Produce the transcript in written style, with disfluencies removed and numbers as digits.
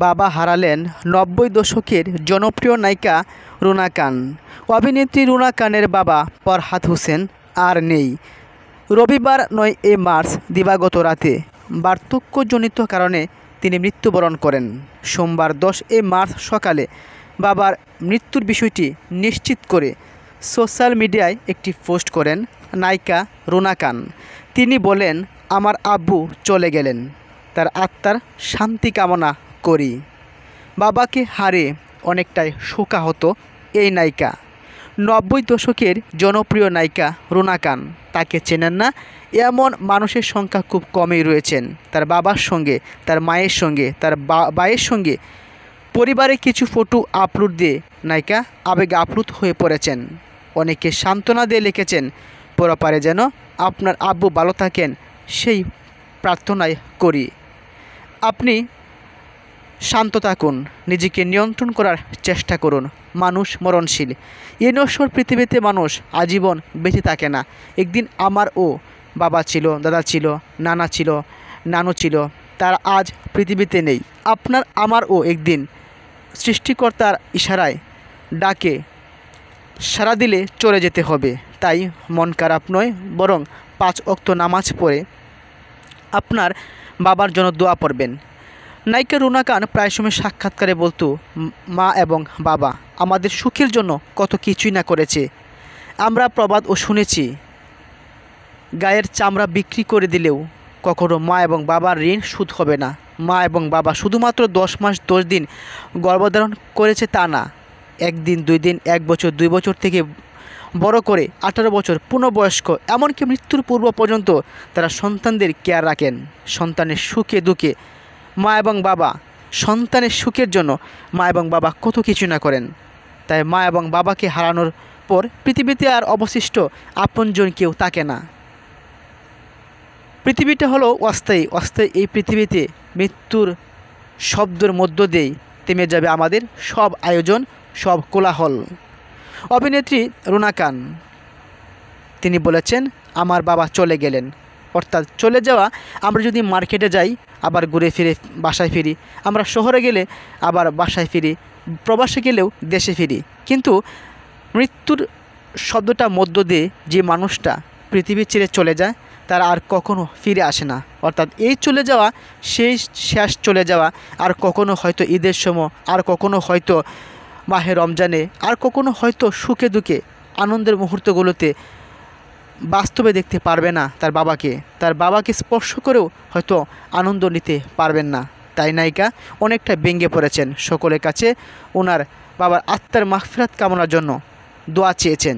বাবা হারালেন ৯০ দশকের জনপ্রিয় নায়িকা রুনা খান। অভিনেত্রী রুনা খানের বাবা ফরহাদ হোসেন আর নেই। রবিবার ৯ মার্চ দিবাগত রাতে বার্ধক্যজনিত কারণে তিনি মৃত্যুবরণ করেন। সোমবার ১০ মার্চ সকালে বাবার মৃত্যুর বিষয়টি নিশ্চিত করে সোশ্যাল মিডিয়ায় একটি পোস্ট করেন নায়িকা রুনা খান। তিনি বলেন, আমার আব্বু চলে গেলেন, তার আত্মার শান্তি কামনা করি। বাবাকে হারিয়ে অনেকটাই শোকাহত এই নায়িকা। ৯০ দশকের জনপ্রিয় নায়িকা রুনা খান, তাকে চেনেন না এমন মানুষের সংখ্যা খুব কমই রয়েছেন। তার বাবার সঙ্গে, তার মায়ের সঙ্গে, তার ভাইয়ের সঙ্গে পরিবারে কিছু ফটো আপলোড দিয়ে নায়িকা আবেগে আপ্লুত হয়ে পড়েছেন। অনেকে সান্ত্বনা দিয়ে লিখেছেন, পরপারে যেন আপনার আব্বু ভালো থাকেন সেই প্রার্থনাই করি। আপনি শান্ত থাকুন, নিজেকে নিয়ন্ত্রণ করার চেষ্টা করুন। মানুষ মরণশীল। এই নশ্বর পৃথিবীতে মানুষ আজীবন বেঁচে থাকে না। একদিন আমারও বাবা ছিল, দাদা ছিল, নানা ছিল, নানু ছিল, তারা আজ পৃথিবীতে নেই। আপনার আমারও একদিন সৃষ্টিকর্তার ইশারায় ডাকে সাড়া দিলে চলে যেতে হবে। তাই মন খারাপ নয়, বরং ৫ ওয়াক্ত নামাজ পড়ে আপনার বাবার জন্য দোয়া পড়বেন। নায়িকা রুনা খান প্রায় সময় সাক্ষাৎকারে বলতো, মা এবং বাবা আমাদের সুখের জন্য কত কিছুই না করেছে। আমরা প্রবাদও শুনেছি, গায়ের চামড়া বিক্রি করে দিলেও কখনো মা এবং বাবার ঋণ শোধ হবে না। মা এবং বাবা শুধুমাত্র ১০ মাস ১০ দিন গর্ভধারণ করেছে তা না, ১ দিন ২ দিন, ১ বছর ২ বছর থেকে বড় করে ১৮ বছর পূর্ণবয়স্ক, এমনকি মৃত্যুর পূর্ব পর্যন্ত তারা সন্তানদের কেয়ার রাখেন। সন্তানের সুখে দুঃখে মা এবং বাবা, সন্তানের সুখের জন্য মা এবং বাবা কত কিছু না করেন। তাই মা এবং বাবাকে হারানোর পর পৃথিবীতে আর অবশিষ্ট আপনজন কেউ থাকে না। পৃথিবীটা হলো অস্থায়ী। অস্থায়ী এই পৃথিবীতে মৃত্যুর শব্দের মধ্য দিয়েই থেমে যাবে আমাদের সব আয়োজন, সব কোলাহল। অভিনেত্রী রুনা খান তিনি বলেছেন, আমার বাবা চলে গেলেন। অর্থাৎ চলে যাওয়া, আমরা যদি মার্কেটে যাই আবার ঘুরে ফিরে বাসায় ফিরি, আমরা শহরে গেলে আবার বাসায় ফিরি, প্রবাসে গেলেও দেশে ফিরি। কিন্তু মৃত্যুর শব্দটা মধ্য দিয়ে যে মানুষটা পৃথিবী ছেড়ে চলে যায় তারা আর কখনো ফিরে আসে না। অর্থাৎ এই চলে যাওয়া, সেই শেষ চলে যাওয়া, আর কখনো হয়তো ঈদের সময়, আর কখনো হয়তো মাহে রমজানে, আর কখনো হয়তো সুখে দুঃখে আনন্দের মুহূর্তগুলোতে বাস্তবে দেখতে পারবে না তার বাবাকে স্পর্শ করেও হয়তো আনন্দ নিতে পারবেন না। তাই নায়িকা অনেকটা ভেঙে পড়েছেন। সকলের কাছে ওনার বাবার আত্মার মাগফিরাত কামনার জন্য দোয়া চেয়েছেন।